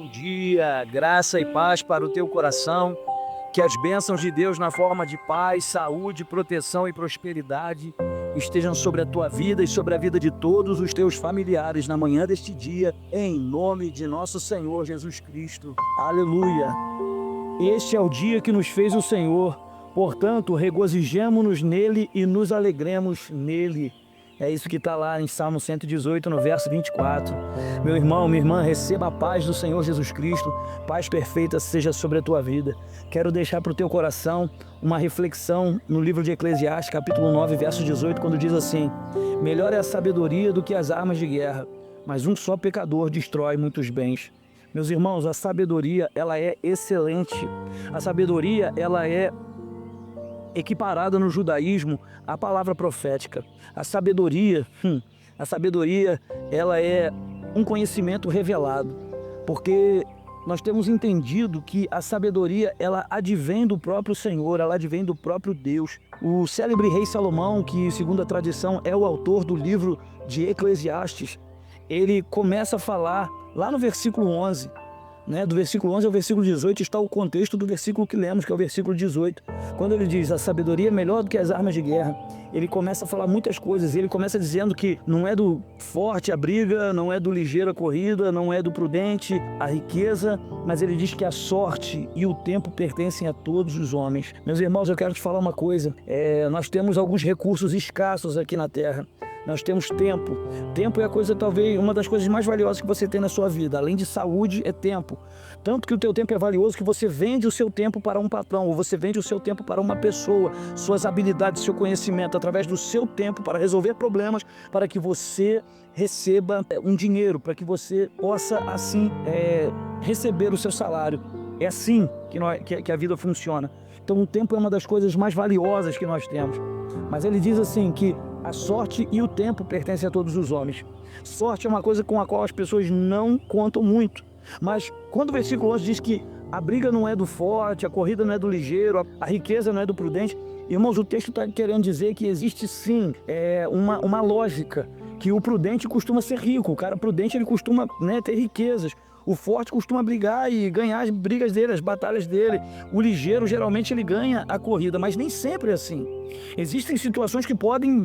bom dia, graça e paz para o teu coração, que as bênçãos de Deus na forma de paz, saúde, proteção e prosperidade estejam sobre a tua vida e sobre a vida de todos os teus familiares na manhã deste dia, em nome de nosso Senhor Jesus Cristo. Aleluia! Este é o dia que nos fez o Senhor, portanto, regozijemo-nos nele e nos alegremos nele. É isso que está lá em Salmo 118, no verso 24. Meu irmão, minha irmã, receba a paz do Senhor Jesus Cristo. Paz perfeita seja sobre a tua vida. Quero deixar para o teu coração uma reflexão no livro de Eclesiastes, capítulo 9, verso 18, quando diz assim: melhor é a sabedoria do que as armas de guerra, mas um só pecador destrói muitos bens. Meus irmãos, a sabedoria, ela é excelente. A sabedoria, ela é equiparada no judaísmo à palavra profética. A sabedoria, ela é um conhecimento revelado, porque nós temos entendido que a sabedoria, ela advém do próprio Senhor, ela advém do próprio Deus. O célebre rei Salomão, que segundo a tradição é o autor do livro de Eclesiastes, ele começa a falar lá no versículo 11, do versículo 11 ao versículo 18 está o contexto do versículo que lemos, que é o versículo 18. Quando ele diz, a sabedoria é melhor do que as armas de guerra, ele começa a falar muitas coisas. Ele começa dizendo que não é do forte a briga, não é do ligeiro a corrida, não é do prudente a riqueza, mas ele diz que a sorte e o tempo pertencem a todos os homens. Meus irmãos, eu quero te falar uma coisa. Nós temos alguns recursos escassos aqui na Terra. Nós temos tempo. Tempo é a coisa, talvez, uma das coisas mais valiosas que você tem na sua vida. Além de saúde, é tempo. Tanto que o teu tempo é valioso que você vende o seu tempo para um patrão, ou você vende o seu tempo para uma pessoa, suas habilidades, seu conhecimento, através do seu tempo para resolver problemas, para que você receba um dinheiro, para que você possa, assim, receber o seu salário. É assim que a vida funciona. Então, o tempo é uma das coisas mais valiosas que nós temos. Mas ele diz assim que a sorte e o tempo pertencem a todos os homens. Sorte é uma coisa com a qual as pessoas não contam muito. Mas quando o versículo 11 diz que a briga não é do forte, a corrida não é do ligeiro, a riqueza não é do prudente, irmãos, o texto está querendo dizer que existe sim uma lógica, que o prudente costuma ser rico, o cara prudente ele costuma ter riquezas. O forte costuma brigar e ganhar as brigas dele, as batalhas dele. O ligeiro, geralmente, ele ganha a corrida, mas nem sempre é assim. Existem situações que podem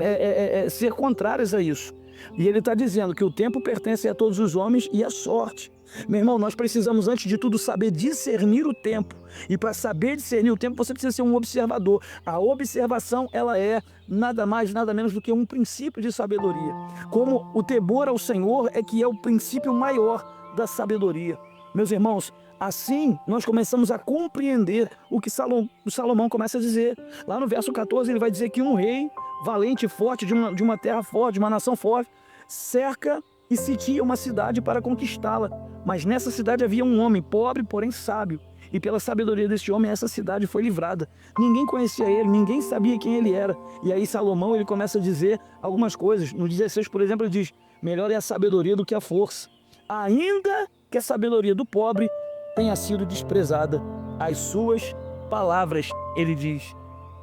ser contrárias a isso. E ele está dizendo que o tempo pertence a todos os homens e a sorte. Meu irmão, nós precisamos, antes de tudo, saber discernir o tempo. E para saber discernir o tempo, você precisa ser um observador. A observação, ela é nada mais, nada menos do que um princípio de sabedoria. Como o temor ao Senhor é que é o princípio maior da sabedoria. Meus irmãos, assim nós começamos a compreender o que Salomão começa a dizer. Lá no verso 14 ele vai dizer que um rei valente e forte de uma terra forte, de uma nação forte, cerca e sitia uma cidade para conquistá-la. Mas nessa cidade havia um homem pobre, porém sábio. E pela sabedoria deste homem, essa cidade foi livrada. Ninguém conhecia ele, ninguém sabia quem ele era. E aí Salomão ele começa a dizer algumas coisas. No 16, por exemplo, ele diz, melhor é a sabedoria do que a força. Ainda que a sabedoria do pobre tenha sido desprezada, as suas palavras, ele diz,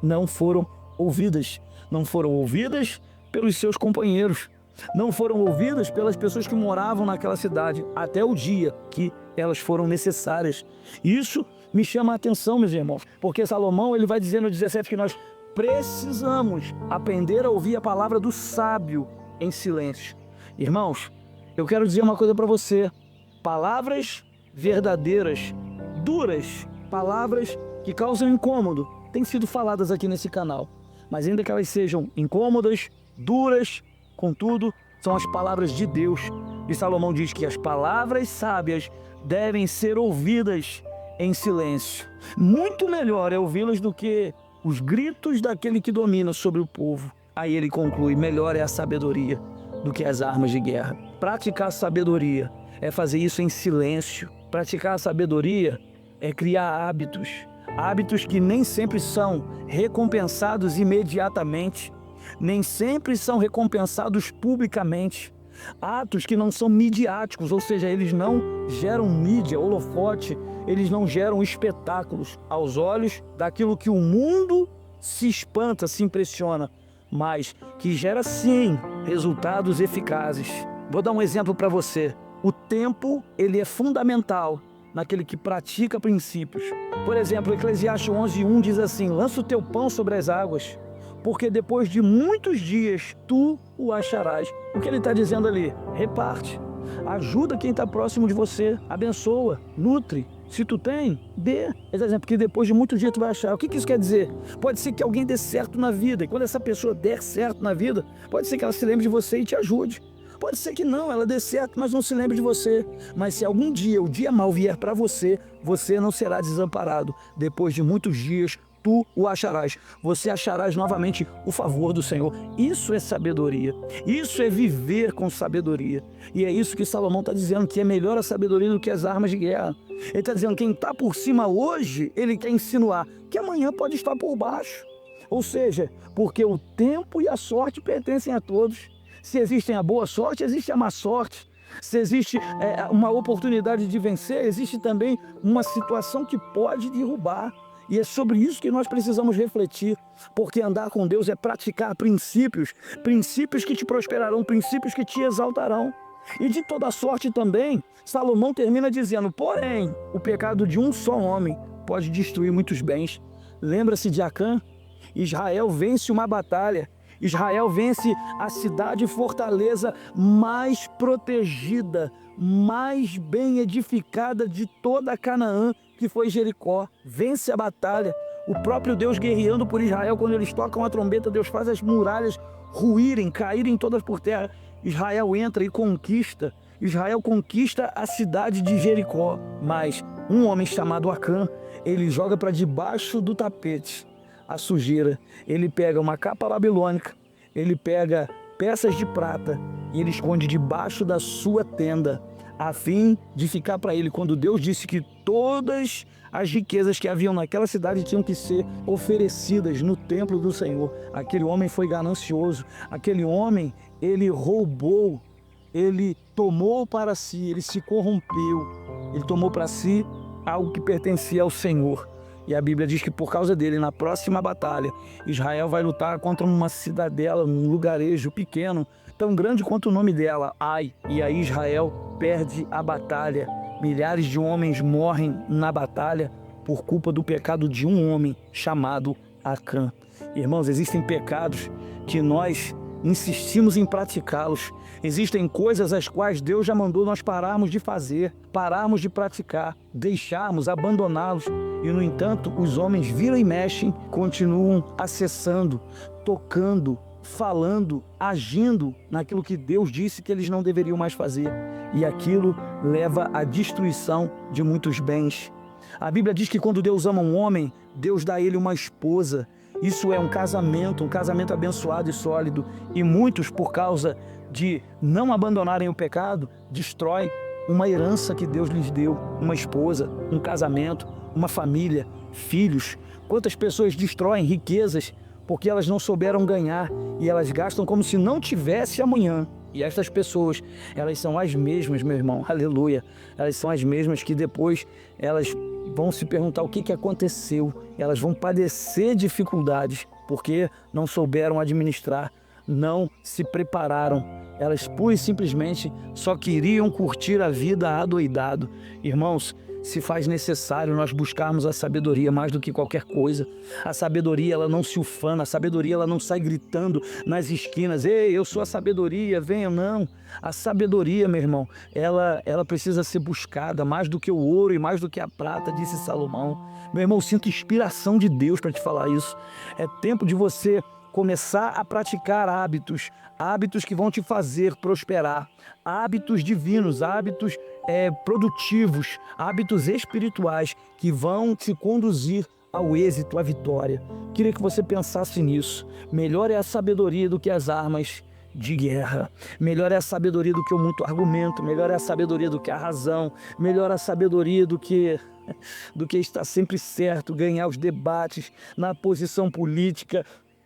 não foram ouvidas. Não foram ouvidas pelos seus companheiros, não foram ouvidas pelas pessoas que moravam naquela cidade, até o dia que elas foram necessárias. Isso me chama a atenção, meus irmãos, porque Salomão ele vai dizer no 17 que nós precisamos aprender a ouvir a palavra do sábio em silêncio. Irmãos, eu quero dizer uma coisa para você. Palavras verdadeiras, duras, palavras que causam incômodo, têm sido faladas aqui nesse canal. Mas ainda que elas sejam incômodas, duras, contudo, são as palavras de Deus. E Salomão diz que as palavras sábias devem ser ouvidas em silêncio. Muito melhor é ouvi-las do que os gritos daquele que domina sobre o povo. Aí ele conclui, melhor é a sabedoria do que as armas de guerra. Praticar a sabedoria é fazer isso em silêncio. Praticar a sabedoria é criar hábitos. Hábitos que nem sempre são recompensados imediatamente. Nem sempre são recompensados publicamente. Atos que não são midiáticos, ou seja, eles não geram mídia, holofote, eles não geram espetáculos aos olhos daquilo que o mundo se espanta, se impressiona, mas que gera sim resultados eficazes. Vou dar um exemplo para você. O tempo, ele é fundamental naquele que pratica princípios. Por exemplo, Eclesiastes 11:1 diz assim: lança o teu pão sobre as águas, porque depois de muitos dias tu o acharás. O que ele está dizendo ali? Reparte, ajuda quem está próximo de você, abençoa, nutre. Se tu tem, dê. Esse exemplo, que depois de muitos dias tu vai achar. O que isso quer dizer? Pode ser que alguém dê certo na vida, e quando essa pessoa der certo na vida, pode ser que ela se lembre de você e te ajude. Pode ser que não, ela dê certo, mas não se lembre de você. Mas se algum dia o dia mal vier para você, você não será desamparado. Depois de muitos dias, tu o acharás. Você acharás novamente o favor do Senhor. Isso é sabedoria. Isso é viver com sabedoria. E é isso que Salomão está dizendo, que é melhor a sabedoria do que as armas de guerra. Ele está dizendo que quem está por cima hoje, ele quer insinuar que amanhã pode estar por baixo. Ou seja, porque o tempo e a sorte pertencem a todos. Se existe a boa sorte, existe a má sorte. Se existe uma oportunidade de vencer, existe também uma situação que pode derrubar. E é sobre isso que nós precisamos refletir, porque andar com Deus é praticar princípios, princípios que te prosperarão, princípios que te exaltarão. E de toda sorte também, Salomão termina dizendo: porém, o pecado de um só homem pode destruir muitos bens. Lembra-se de Acã? Israel vence uma batalha. Israel vence a cidade e fortaleza mais protegida, mais bem edificada de toda Canaã, que foi Jericó. Vence a batalha. O próprio Deus guerreando por Israel, quando eles tocam a trombeta, Deus faz as muralhas ruírem, caírem todas por terra. Israel entra e conquista. Israel conquista a cidade de Jericó. Mas um homem chamado Acã, ele joga para debaixo do tapete a sujeira. Ele pega uma capa babilônica, ele pega peças de prata e ele esconde debaixo da sua tenda, a fim de ficar para ele, quando Deus disse que todas as riquezas que haviam naquela cidade tinham que ser oferecidas no templo do Senhor. Aquele homem foi ganancioso, aquele homem, ele roubou, ele tomou para si, ele se corrompeu, ele tomou para si algo que pertencia ao Senhor. E a Bíblia diz que por causa dele, na próxima batalha, Israel vai lutar contra uma cidadela, um lugarejo pequeno, tão grande quanto o nome dela, Ai. E aí Israel perde a batalha. Milhares de homens morrem na batalha por culpa do pecado de um homem chamado Acã. Irmãos, existem pecados que nós insistimos em praticá-los. Existem coisas as quais Deus já mandou nós pararmos de fazer, pararmos de praticar, deixarmos, abandoná-los. E, no entanto, os homens viram e mexem, continuam acessando, tocando, falando, agindo naquilo que Deus disse que eles não deveriam mais fazer. E aquilo leva à destruição de muitos bens. A Bíblia diz que quando Deus ama um homem, Deus dá a ele uma esposa. Isso é um casamento abençoado e sólido. E muitos, por causa de não abandonarem o pecado, destroem uma herança que Deus lhes deu, uma esposa, um casamento, uma família, filhos. Quantas pessoas destroem riquezas porque elas não souberam ganhar e elas gastam como se não tivesse amanhã. E estas pessoas, elas são as mesmas, meu irmão, aleluia, elas são as mesmas que depois elas vão se perguntar o que aconteceu, elas vão padecer dificuldades porque não souberam administrar, não se prepararam, elas pura e simplesmente só queriam curtir a vida adoidado. Irmãos, se faz necessário nós buscarmos a sabedoria mais do que qualquer coisa. A sabedoria, ela não se ufana, a sabedoria, ela não sai gritando nas esquinas: ei, eu sou a sabedoria, venha, não. A sabedoria, meu irmão, ela precisa ser buscada mais do que o ouro e mais do que a prata, disse Salomão. Meu irmão, sinto inspiração de Deus para te falar isso. É tempo de você começar a praticar hábitos que vão te fazer prosperar, hábitos divinos, hábitos produtivos, hábitos espirituais que vão te conduzir ao êxito, à vitória. Queria que você pensasse nisso. Melhor é a sabedoria do que as armas de guerra. Melhor é a sabedoria do que o muito argumento. Melhor é a sabedoria do que a razão. Melhor é a sabedoria do que estar sempre certo, ganhar os debates na posição política,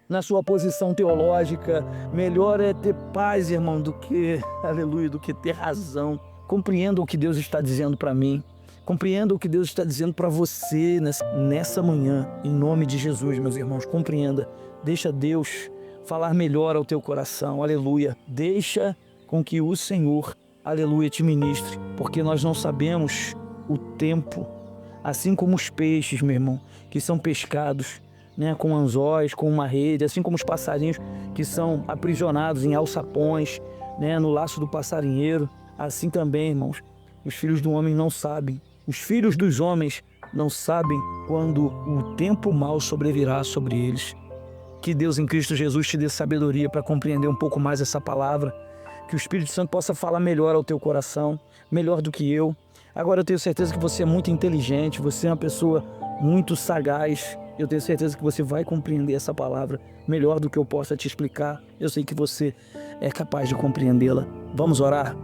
na sua posição teológica. Melhor é ter paz, irmão, do que, aleluia, do que ter razão. Compreenda o que Deus está dizendo para mim. Compreenda o que Deus está dizendo para você nessa manhã. Em nome de Jesus, meus irmãos, compreenda. Deixa Deus falar melhor ao teu coração, aleluia. Deixa com que o Senhor, aleluia, te ministre, porque nós não sabemos o tempo, assim como os peixes, meu irmão, que são pescados, né, com anzóis, com uma rede, assim como os passarinhos que são aprisionados em alçapões, né, no laço do passarinheiro, assim também, irmãos, os filhos do homem não sabem, os filhos dos homens não sabem quando o tempo mau sobrevirá sobre eles. Que Deus em Cristo Jesus te dê sabedoria para compreender um pouco mais essa palavra, que o Espírito Santo possa falar melhor ao teu coração, melhor do que eu. Agora eu tenho certeza que você é muito inteligente, você é uma pessoa muito sagaz. Eu tenho certeza que você vai compreender essa palavra melhor do que eu possa te explicar. Eu sei que você é capaz de compreendê-la. Vamos orar?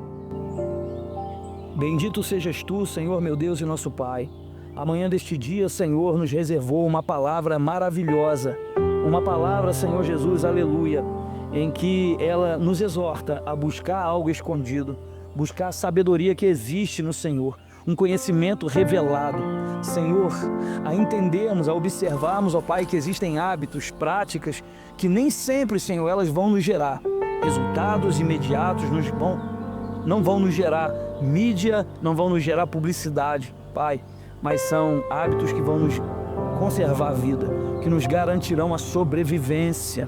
Bendito sejas tu, Senhor, meu Deus e nosso Pai. Amanhã deste dia, Senhor, nos reservou uma palavra maravilhosa. Uma palavra, Senhor Jesus, aleluia, em que ela nos exorta a buscar algo escondido, buscar a sabedoria que existe no Senhor, um conhecimento revelado, Senhor, a entendermos, a observarmos, ó Pai, que existem hábitos, práticas, que nem sempre, Senhor, elas vão nos gerar resultados imediatos, não vão nos gerar mídia, não vão nos gerar publicidade, Pai, mas são hábitos que vão nos conservar a vida, que nos garantirão a sobrevivência.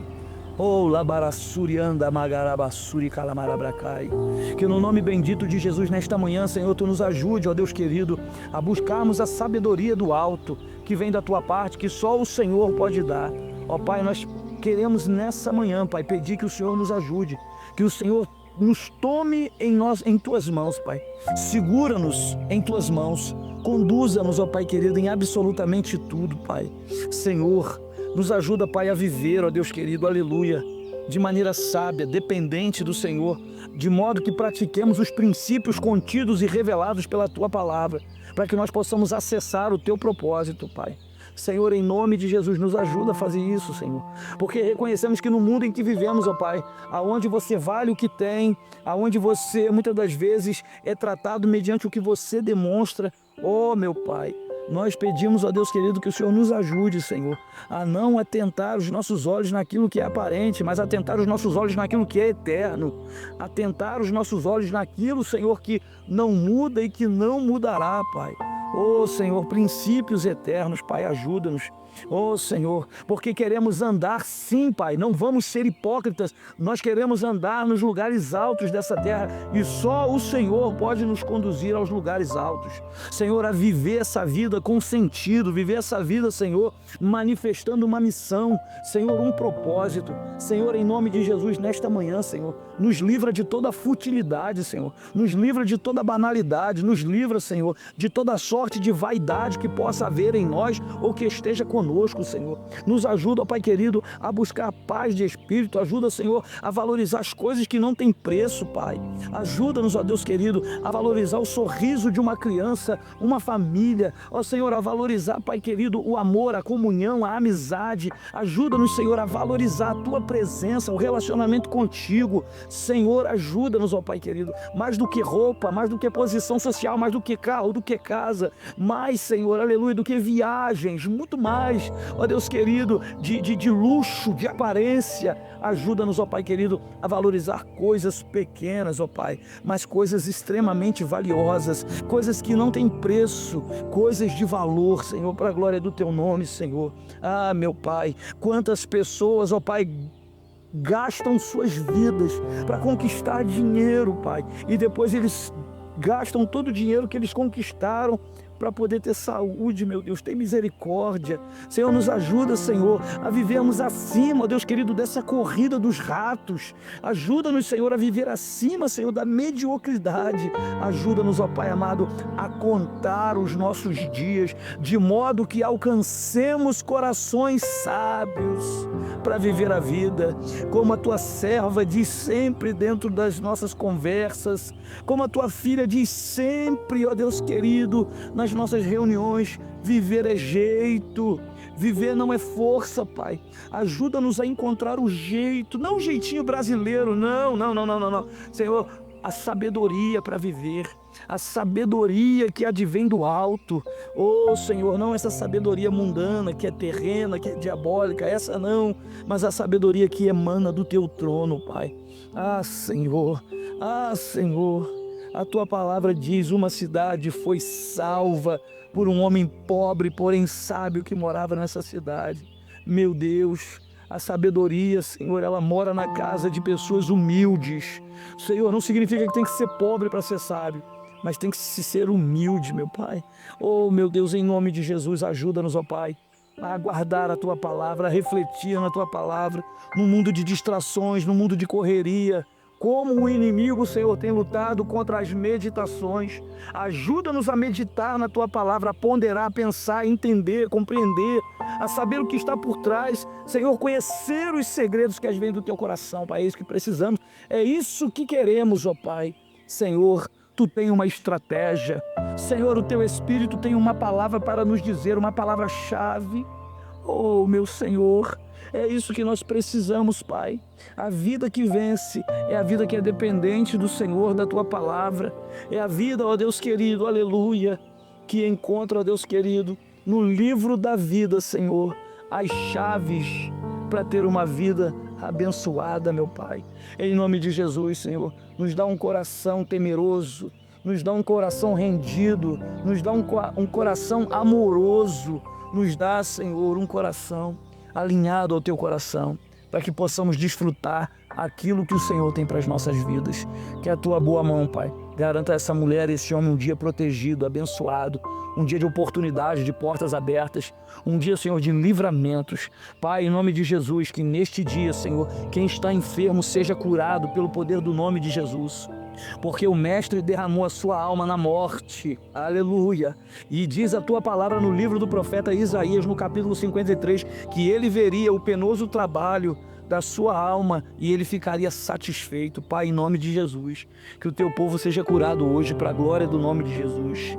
Oh, labarassuri anda magarabassuri calamarabracai. Que no nome bendito de Jesus nesta manhã, Senhor, Tu nos ajude, ó Deus querido, a buscarmos a sabedoria do alto, que vem da Tua parte, que só o Senhor pode dar. Ó Pai, nós queremos nessa manhã, Pai, pedir que o Senhor nos ajude, que o Senhor nos tome em Tuas mãos, Pai. Segura-nos em Tuas mãos. Conduza-nos, ó Pai querido, em absolutamente tudo, Pai. Senhor, nos ajuda, Pai, a viver, ó Deus querido, aleluia, de maneira sábia, dependente do Senhor, de modo que pratiquemos os princípios contidos e revelados pela Tua palavra, para que nós possamos acessar o Teu propósito, Pai. Senhor, em nome de Jesus, nos ajuda a fazer isso, Senhor, porque reconhecemos que no mundo em que vivemos, ó Pai, aonde você vale o que tem, aonde você muitas das vezes é tratado mediante o que você demonstra, ó meu Pai, nós pedimos, ó Deus querido, que o Senhor nos ajude, Senhor, a não atentar os nossos olhos naquilo que é aparente, mas atentar os nossos olhos naquilo que é eterno, atentar os nossos olhos naquilo, Senhor, que não muda e que não mudará, Pai. Oh, Senhor, princípios eternos, Pai, ajuda-nos. Oh, Senhor, porque queremos andar sim, Pai, não vamos ser hipócritas, nós queremos andar nos lugares altos dessa terra e só o Senhor pode nos conduzir aos lugares altos. Senhor, a viver essa vida com sentido, viver essa vida, Senhor, manifestando uma missão, Senhor, um propósito. Senhor, em nome de Jesus, nesta manhã, Senhor, nos livra de toda futilidade, Senhor, nos livra de toda banalidade, nos livra, Senhor, de toda sorte de vaidade que possa haver em nós ou que esteja conosco, Senhor. Nos ajuda, ó Pai querido, a buscar a paz de espírito, ajuda, Senhor, a valorizar as coisas que não têm preço, Pai. Ajuda-nos, ó Deus querido, a valorizar o sorriso de uma criança, uma família, ó Senhor, a valorizar, Pai querido, o amor, a comunhão, a amizade. Ajuda-nos, Senhor, a valorizar a Tua presença, o relacionamento contigo. Senhor, ajuda-nos, ó Pai querido, mais do que roupa, mais do que posição social, mais do que carro, do que casa, mais, Senhor, aleluia, do que viagens, muito mais, ó Deus querido, de luxo, de aparência. Ajuda-nos, ó Pai querido, a valorizar coisas pequenas, ó Pai, mas coisas extremamente valiosas, coisas que não têm preço, coisas de valor, Senhor, para a glória do Teu nome, Senhor. Ah, meu Pai, quantas pessoas, ó Pai, gastam suas vidas para conquistar dinheiro, Pai, e depois eles gastam todo o dinheiro que eles conquistaram para poder ter saúde, meu Deus, tem misericórdia. Senhor, nos ajuda, Senhor, a vivermos acima, ó Deus querido, dessa corrida dos ratos. Ajuda-nos, Senhor, a viver acima, Senhor, da mediocridade. Ajuda-nos, ó Pai amado, a contar os nossos dias, de modo que alcancemos corações sábios para viver a vida, como a Tua serva diz sempre dentro das nossas conversas, como a Tua filha diz sempre, ó Deus querido, nas nossas reuniões: viver é jeito, viver não é força, Pai. Ajuda-nos a encontrar o jeito, não o jeitinho brasileiro, não. Senhor, a sabedoria para viver, a sabedoria que advém do alto. Oh, Senhor, não essa sabedoria mundana, que é terrena, que é diabólica, essa não, mas a sabedoria que emana do Teu trono, Pai. Ah, Senhor, A tua palavra diz: uma cidade foi salva por um homem pobre, porém sábio, que morava nessa cidade. Meu Deus, a sabedoria, Senhor, ela mora na casa de pessoas humildes. Senhor, não significa que tem que ser pobre para ser sábio, mas tem que se ser humilde, meu Pai. Oh, meu Deus, em nome de Jesus, ajuda-nos, ó Pai, a guardar a Tua palavra, a refletir na Tua palavra, no mundo de distrações, no mundo de correria. Como o inimigo, Senhor, tem lutado contra as meditações. Ajuda-nos a meditar na Tua palavra, a ponderar, a pensar, a entender, compreender, a saber o que está por trás. Senhor, conhecer os segredos que vêm do Teu coração, Pai, é isso que precisamos. É isso que queremos, ó Pai. Senhor, Tu tem uma estratégia. Senhor, o Teu Espírito tem uma palavra para nos dizer, uma palavra-chave. Oh, meu Senhor, é isso que nós precisamos, Pai. A vida que vence é a vida que é dependente do Senhor, da Tua palavra. É a vida, ó Deus querido, aleluia, que encontra, ó Deus querido, no livro da vida, Senhor, as chaves para ter uma vida abençoada, meu Pai. Em nome de Jesus, Senhor, nos dá um coração temeroso, nos dá um coração rendido, nos dá um coração amoroso, nos dá, Senhor, um coração alinhado ao Teu coração, para que possamos desfrutar aquilo que o Senhor tem para as nossas vidas. Que a Tua boa mão, Pai, garanta a essa mulher e esse homem um dia protegido, abençoado, um dia de oportunidade, de portas abertas, um dia, Senhor, de livramentos. Pai, em nome de Jesus, que neste dia, Senhor, quem está enfermo seja curado pelo poder do nome de Jesus. Porque o Mestre derramou a sua alma na morte, aleluia, e diz a Tua palavra no livro do profeta Isaías, no capítulo 53, que ele veria o penoso trabalho da sua alma e ele ficaria satisfeito. Pai, em nome de Jesus, que o Teu povo seja curado hoje para a glória do nome de Jesus.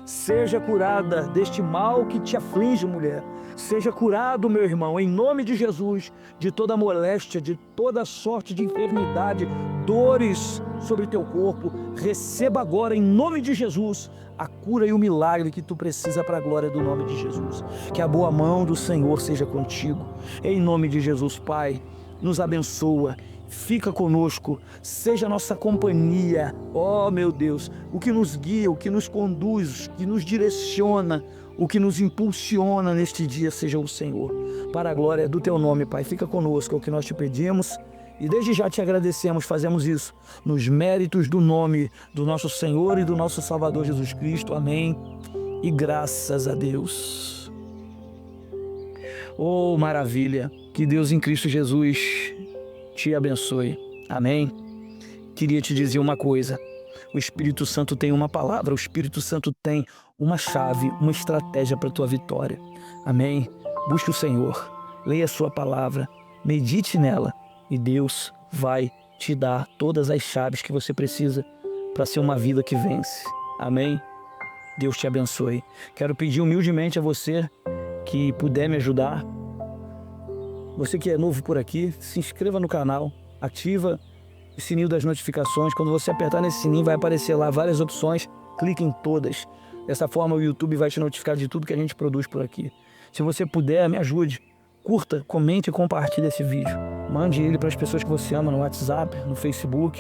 Seja curada deste mal que te aflige, mulher. Seja curado, meu irmão, em nome de Jesus, de toda moléstia, de toda sorte de enfermidade, dores sobre teu corpo. Receba agora, em nome de Jesus, a cura e o milagre que tu precisa para a glória do nome de Jesus. Que a boa mão do Senhor seja contigo. Em nome de Jesus, Pai, nos abençoa. Fica conosco, seja a nossa companhia, ó meu Deus, o que nos guia, o que nos conduz, o que nos direciona, o que nos impulsiona neste dia seja o Senhor. Para a glória do Teu nome, Pai, fica conosco, é o que nós te pedimos e desde já te agradecemos, fazemos isso nos méritos do nome do nosso Senhor e do nosso Salvador Jesus Cristo, amém, e graças a Deus. Oh, maravilha, que Deus em Cristo Jesus te abençoe, amém. Queria te dizer uma coisa, o Espírito Santo tem uma palavra, o Espírito Santo tem uma chave, uma estratégia para a tua vitória, amém. Busque o Senhor, leia a sua palavra, medite nela e Deus vai te dar todas as chaves que você precisa para ser uma vida que vence, amém. Deus te abençoe. Quero pedir humildemente a você que puder me ajudar. Você que é novo por aqui, se inscreva no canal, ativa o sininho das notificações. Quando você apertar nesse sininho, vai aparecer lá várias opções. Clique em todas. Dessa forma, o YouTube vai te notificar de tudo que a gente produz por aqui. Se você puder, me ajude. Curta, comente e compartilhe esse vídeo. Mande ele para as pessoas que você ama no WhatsApp, no Facebook,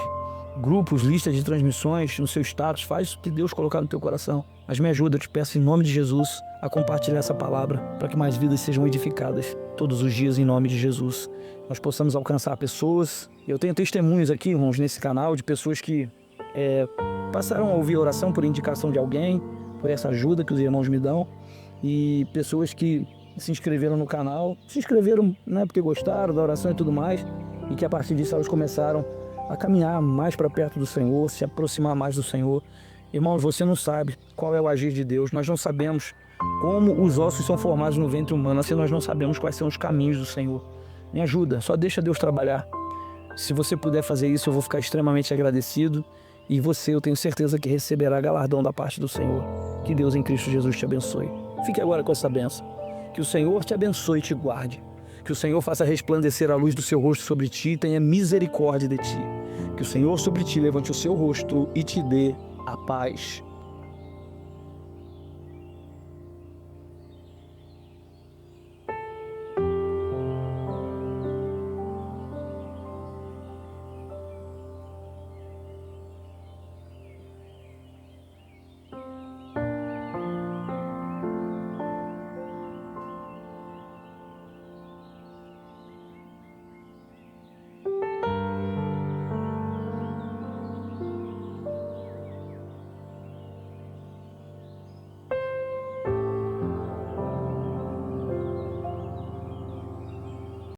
grupos, listas de transmissões, no seu status. Faz o que Deus colocar no teu coração. Mas me ajuda, eu te peço em nome de Jesus a compartilhar essa palavra para que mais vidas sejam edificadas todos os dias em nome de Jesus. Nós possamos alcançar pessoas. Eu tenho testemunhos aqui, irmãos, nesse canal de pessoas que passaram a ouvir oração por indicação de alguém, por essa ajuda que os irmãos me dão, e pessoas que se inscreveram no canal, se inscreveram, né, porque gostaram da oração e tudo mais, e que a partir disso elas começaram a caminhar mais para perto do Senhor, se aproximar mais do Senhor. Irmãos, você não sabe qual é o agir de Deus, nós não sabemos como os ossos são formados no ventre humano, assim nós não sabemos quais são os caminhos do Senhor. Me ajuda, só deixa Deus trabalhar. Se você puder fazer isso, eu vou ficar extremamente agradecido, e você, eu tenho certeza que receberá galardão da parte do Senhor. Que Deus em Cristo Jesus te abençoe. Fique agora com essa bênção. Que o Senhor te abençoe e te guarde. Que o Senhor faça resplandecer a luz do seu rosto sobre ti e tenha misericórdia de ti. Que o Senhor sobre ti levante o seu rosto e te dê a paz.